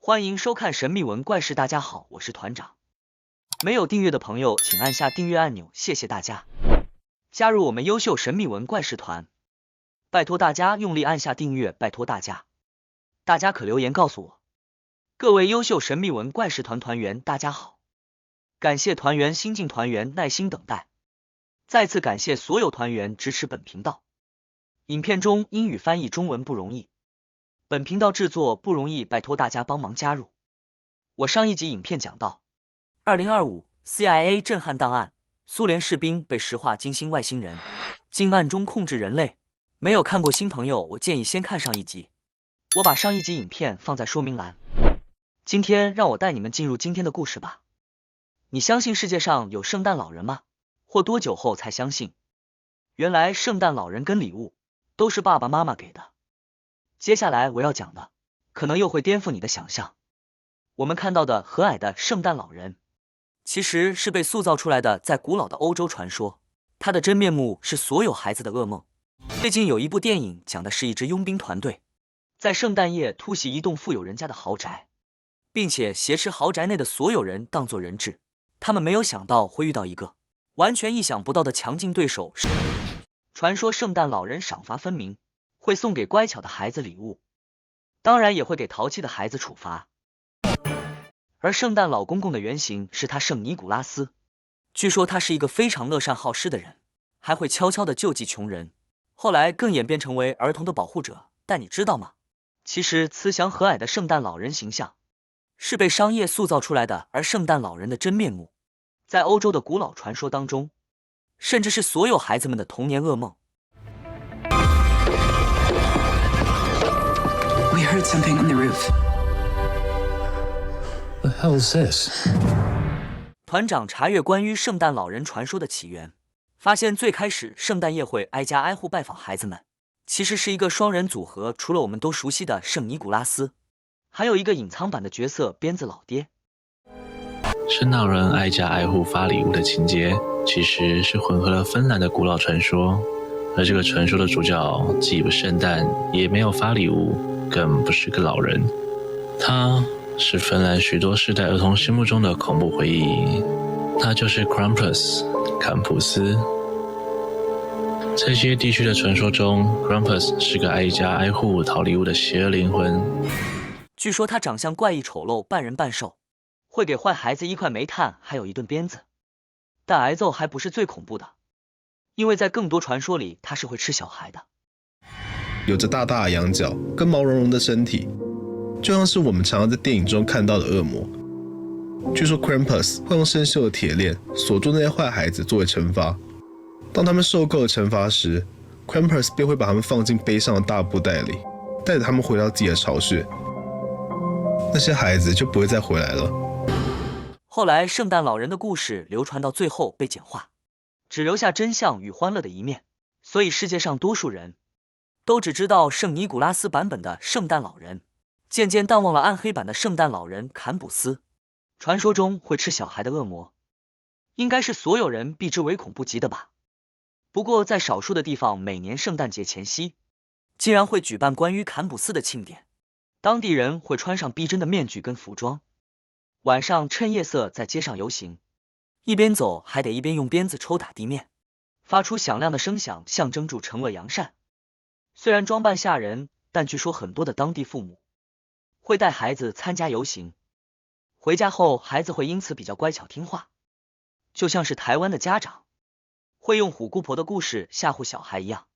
欢迎收看神秘文怪事，大家好，我是团长。没有订阅的朋友，请按下订阅按钮，谢谢大家。加入我们优秀神秘文怪事团，拜托大家用力按下订阅，拜托大家。大家可留言告诉我。各位优秀神秘文怪事团团员，大家好，感谢团员新进团员耐心等待，再次感谢所有团员支持本频道。影片中英语翻译中文不容易。本频道制作不容易，拜托大家帮忙加入。我上一集影片讲到，2025 CIA 震撼档案，苏联士兵被石化金星外星人，竟暗中控制人类。没有看过新朋友，我建议先看上一集。我把上一集影片放在说明栏。今天让我带你们进入今天的故事吧。你相信世界上有圣诞老人吗？或多久后才相信？原来圣诞老人跟礼物都是爸爸妈妈给的。接下来我要讲的，可能又会颠覆你的想象。我们看到的和蔼的圣诞老人，其实是被塑造出来的，在古老的欧洲传说，他的真面目是所有孩子的噩梦。最近有一部电影讲的是一支佣兵团队，在圣诞夜突袭一栋富有人家的豪宅，并且挟持豪宅内的所有人当作人质。他们没有想到会遇到一个完全意想不到的强劲对手。传说圣诞老人赏罚分明，会送给乖巧的孩子礼物，当然也会给淘气的孩子处罚。而圣诞老公公的原型是他圣尼古拉斯，据说他是一个非常乐善好施的人，还会悄悄地救济穷人，后来更演变成为儿童的保护者。但你知道吗？其实慈祥和蔼的圣诞老人形象是被商业塑造出来的，而圣诞老人的真面目，在欧洲的古老传说当中，甚至是所有孩子们的童年噩梦。We heard something on the roof. The hell's this? 团长查阅关于圣诞老人传说的起源，发现最开始圣诞夜会挨家挨户拜访孩子们，其实是一个双人组合，除了我们都熟悉的圣尼古拉斯，还有一个隐藏版的角色鞭子老爹。圣诞老人挨家挨户发礼物的情节，其实是混合了芬兰的古老传说，而这个传说的主角既不圣诞，也没有发礼物，更不是个老人，他是芬兰许多世代儿童心目中的恐怖回忆，他就是 Krampus 坎普斯。在这些地区的传说中， Krampus 是个挨家挨户讨礼物的邪恶灵魂。据说他长相怪异丑陋，半人半兽，会给坏孩子一块煤炭，还有一顿鞭子。但挨揍还不是最恐怖的，因为在更多传说里，他是会吃小孩的。有着大大的羊角跟毛茸茸的身体，就像是我们常常在电影中看到的恶魔。据说 Krampus 会用生锈的铁链锁住那些坏孩子作为惩罚，当他们受够了惩罚时， Krampus 便会把他们放进背上的大布袋里，带着他们回到自己的巢穴，那些孩子就不会再回来了。后来圣诞老人的故事流传到最后被简化，只留下真相与欢乐的一面，所以世界上多数人都只知道圣尼古拉斯版本的圣诞老人，渐渐淡忘了暗黑版的圣诞老人坎普斯。传说中会吃小孩的恶魔，应该是所有人避之唯恐不及的吧。不过在少数的地方，每年圣诞节前夕，竟然会举办关于坎普斯的庆典，当地人会穿上逼真的面具跟服装，晚上趁夜色在街上游行，一边走还得一边用鞭子抽打地面，发出响亮的声响，象征住惩恶扬善。虽然装扮吓人，但据说很多的当地父母会带孩子参加游行，回家后孩子会因此比较乖巧听话，就像是台湾的家长会用虎姑婆的故事吓唬小孩一样。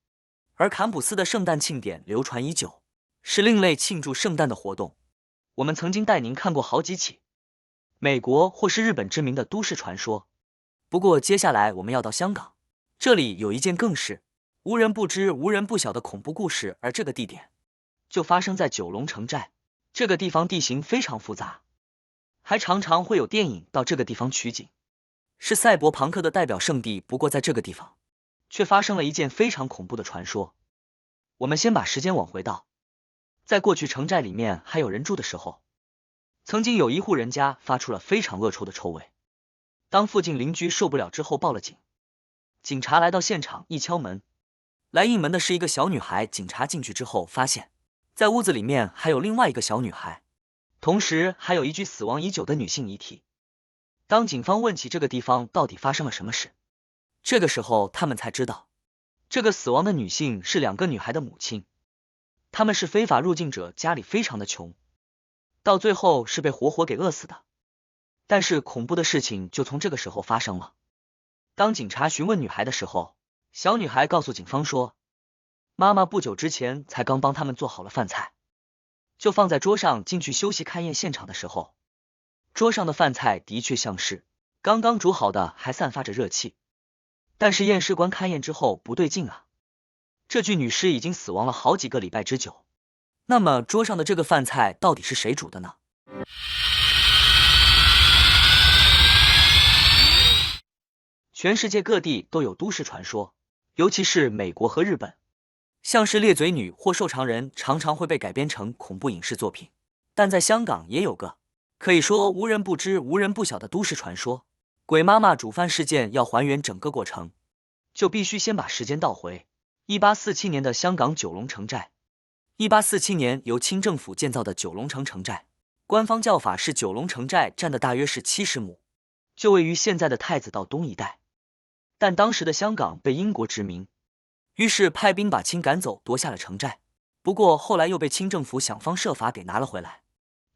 而坎普斯的圣诞庆典流传已久，是另类庆祝圣诞的活动。我们曾经带您看过好几起美国或是日本知名的都市传说。不过接下来我们要到香港，这里有一件更是无人不知无人不晓的恐怖故事，而这个地点就发生在九龙城寨。这个地方地形非常复杂，还常常会有电影到这个地方取景，是赛博朋克的代表圣地。不过在这个地方却发生了一件非常恐怖的传说。我们先把时间往回倒，在过去城寨里面还有人住的时候，曾经有一户人家发出了非常恶臭的臭味。当附近邻居受不了之后报了警，警察来到现场一敲门，来应门的是一个小女孩。警察进去之后发现，在屋子里面还有另外一个小女孩，同时还有一具死亡已久的女性遗体。当警方问起这个地方到底发生了什么事，这个时候他们才知道，这个死亡的女性是2个女孩的母亲，她们是非法入境者，家里非常的穷，到最后是被活活给饿死的。但是恐怖的事情就从这个时候发生了。当警察询问女孩的时候，小女孩告诉警方说，妈妈不久之前才刚帮他们做好了饭菜，就放在桌上，进去休息勘验现场的时候，桌上的饭菜的确像是刚刚煮好的，还散发着热气。但是验尸官勘验之后不对劲啊，这具女尸已经死亡了好几个礼拜之久。那么桌上的这个饭菜到底是谁煮的呢？全世界各地都有都市传说，尤其是美国和日本，像是裂嘴女或瘦长人常常会被改编成恐怖影视作品。但在香港也有个可以说无人不知无人不晓的都市传说，鬼妈妈煮饭事件。要还原整个过程，就必须先把时间倒回1847年的香港九龙城寨。1847年由清政府建造的九龙城城寨，官方叫法是九龙城寨，占的大约是70亩，就位于现在的太子道东一带。但当时的香港被英国殖民，于是派兵把清赶走，夺下了城寨。不过后来又被清政府想方设法给拿了回来，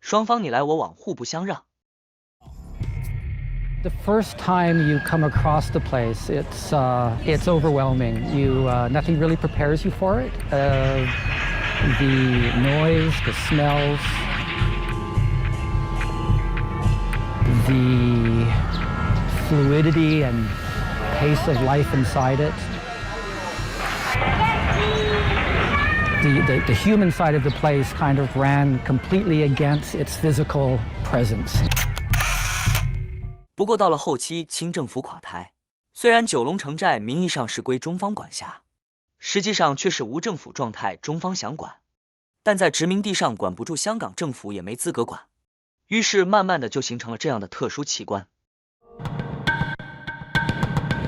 双方你来我往，互不相让。The first time you come across the place, it's overwhelming. Nothing really prepares you for it. The noise, the smells, the fluidity and pace of life inside it. The human side of the place kind of ran completely against its physical presence. 不过到了后期，清政府垮台，虽然九龙城寨名义上是归中方管辖，实际上却是无政府状态，中方想管，但在殖民地上管不住，香港政府也没资格管，于是慢慢的就形成了这样的特殊奇观。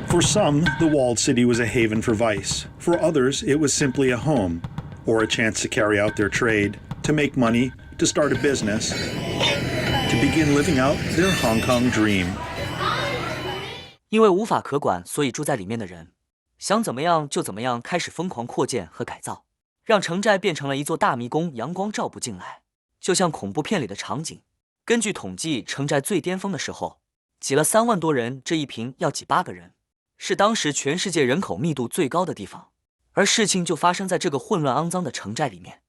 For some, the walled city was a haven for vice. For others, it was simply a home, or a chance to carry out their trade, to make money, to start a business, to begin living out their Hong Kong dream. 因为无法可管，所以住在里面的人想怎么样就怎么样，开始疯狂扩建和改造，让城寨变成了一座大迷宫，阳光照不进来，就像恐怖片里的场景。根据统计，城寨最巅峰的时候挤了3万多人，这一平要挤8个人，是当时全世界人口密度最高的地方。而事情就发生在这个混乱肮脏的城寨里面。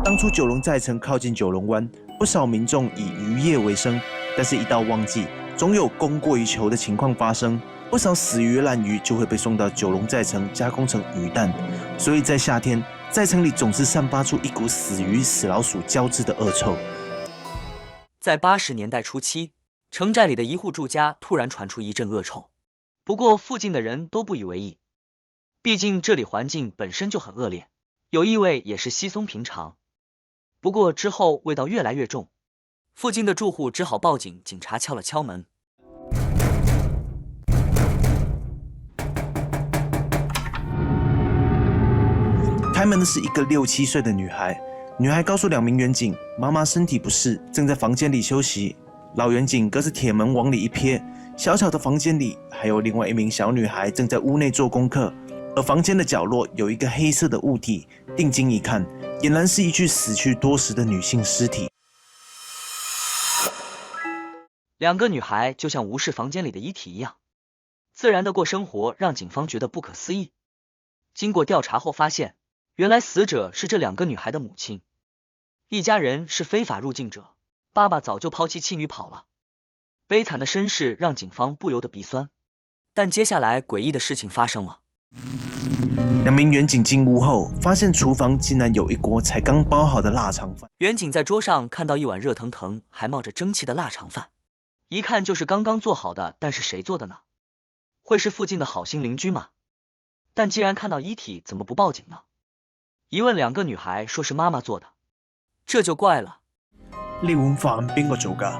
当初九龙寨城靠近九龙湾，不少民众以渔业为生，但是一到旺季，总有供过于求的情况发生，不少死鱼烂鱼就会被送到九龙寨城加工成鱼蛋，所以在夏天，寨城里总是散发出一股死鱼死老鼠交织的恶臭。在80年代初期，城寨里的一户住家突然传出一阵恶臭，不过附近的人都不以为意，毕竟这里环境本身就很恶劣，有异味也是稀松平常。不过之后味道越来越重，附近的住户只好报警，警察敲了敲门。开门的是一个6、7岁的女孩，女孩告诉2名员警，妈妈身体不适，正在房间里休息。老员警隔着铁门往里一瞥，小小的房间里还有另外1名小女孩正在屋内做功课，而房间的角落有一个黑色的物体，定睛一看，俨然是一具死去多时的女性尸体。2个女孩就像无视房间里的遗体一样，自然的过生活，让警方觉得不可思议。经过调查后发现，原来死者是这2个女孩的母亲，一家人是非法入境者，爸爸早就抛弃妻女跑了。悲惨的身世让警方不由得鼻酸。但接下来诡异的事情发生了。2名员警进屋后，发现厨房竟然有一锅才刚包好的腊肠饭。员警在桌上看到一碗热腾腾还冒着蒸汽的腊肠饭，一看就是刚刚做好的，但是谁做的呢？会是附近的好心邻居吗？但既然看到遗体，怎么不报警呢？一问2个女孩说是妈妈做的，这就怪了。呢碗飯邊個做㗎？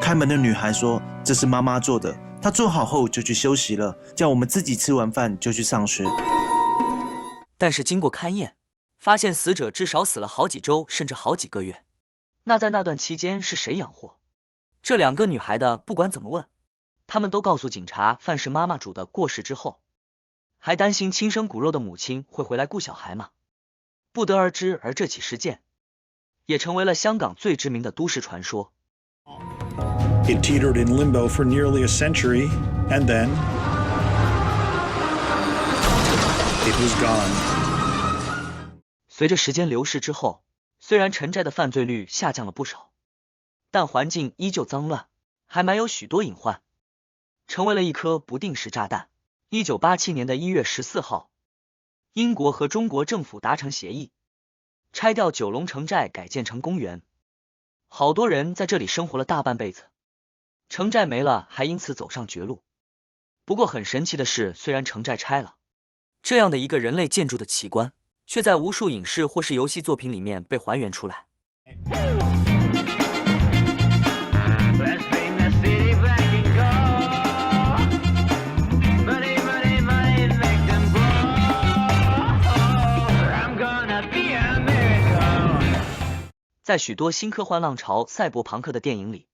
開門的女孩說：“這是媽媽做的，她做好後就去休息了，叫我們自己吃完飯就去上學。”但是經過勘驗，发现死者至少死了好几周，甚至好几个月。那在那段期间是谁养活这2个女孩的？不管怎么问，他们都告诉警察，饭是妈妈煮的。过世之后，还担心亲生骨肉的母亲会回来顾小孩吗？不得而知。而这起事件也成为了香港最知名的都市传说。It teetered in limbo for nearly a century, and then it was gone. 随着时间流逝之后，虽然城寨的犯罪率下降了不少，但环境依旧脏乱，还埋有许多隐患，成为了一颗不定时炸弹。1987年的1月14号，英国和中国政府达成协议，拆掉九龙城寨，改建成公园。好多人在这里生活了大半辈子，城寨没了，还因此走上绝路。不过很神奇的是，虽然城寨拆了，这样的一个人类建筑的奇观，却在无数影视或是游戏作品里面被还原出来。在许多新科幻浪潮、赛博朋克的电影里，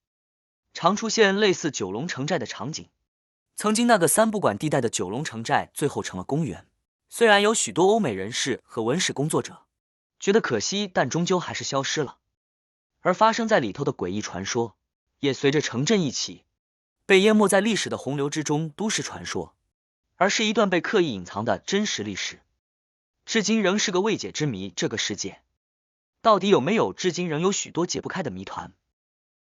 常出现类似九龙城寨的场景。曾经那个3不管地带的九龙城寨，最后成了公园。虽然有许多欧美人士和文史工作者觉得可惜，但终究还是消失了。而发生在里头的诡异传说，也随着城镇一起被淹没在历史的洪流之中。都市传说，而是一段被刻意隐藏的真实历史，至今仍是个未解之谜。这个世界到底有没有？至今仍有许多解不开的谜团。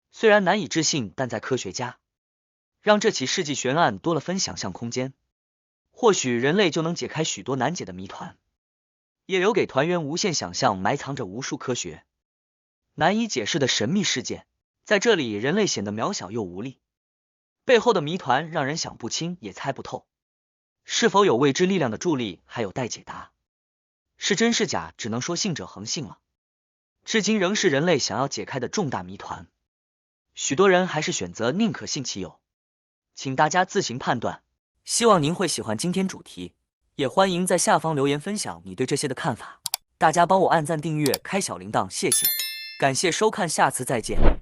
虽然难以置信，但在科学家让这起世纪悬案多了分想象空间，或许人类就能解开许多难解的谜团，也留给团员无限想象，埋藏着无数科学难以解释的神秘事件。在这里，人类显得渺小又无力，背后的谜团让人想不清也猜不透。是否有未知力量的助力，还有待解答。是真是假，只能说信者恒信了。至今仍是人类想要解开的重大谜团，许多人还是选择宁可信其有，请大家自行判断。希望您会喜欢今天主题，也欢迎在下方留言分享你对这些的看法。大家帮我按赞、订阅、开小铃铛，谢谢。感谢收看，下次再见。